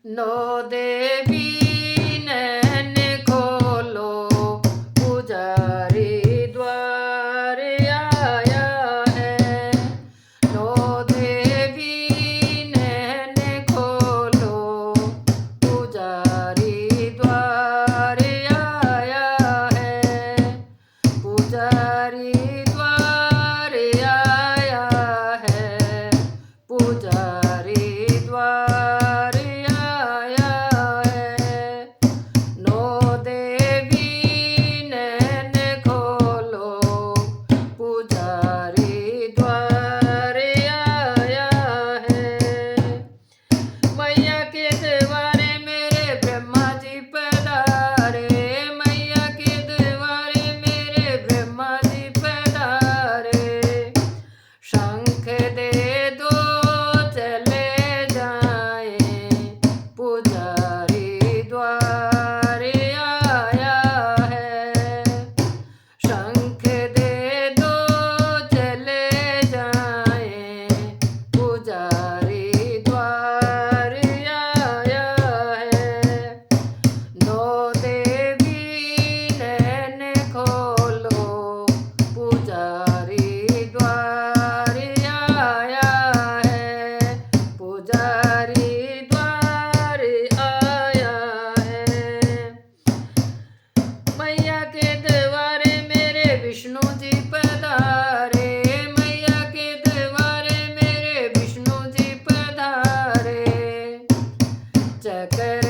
नौ देवी नैन खोलो, पुजारी द्वार आया है। नौ देवी नैन खोलो, पुजारी द्वार आया है। पुजारी द्वार आया है। पुजारी द्वार आया है। नौ देवी नैन खोलो, पुजारी द्वार आया है। मैया के द्वारे मेरे ब्रह्मा जी पधारे। मैया के द्वारे मेरे ब्रह्मा जी पधारे। शंख दे दो चले जाए, पुजारी द्वार आया है। शंख दे दो चले जाए, पुजारी द्वार आया है। नौ देवी नैन खोलो, पुजारी द्वार आया है। पुजारी द्वार आया है। मैया के द्वारे मेरे विष्णु जी पधारे। मैया के द्वारे मेरे विष्णु जी पधारे। चक्र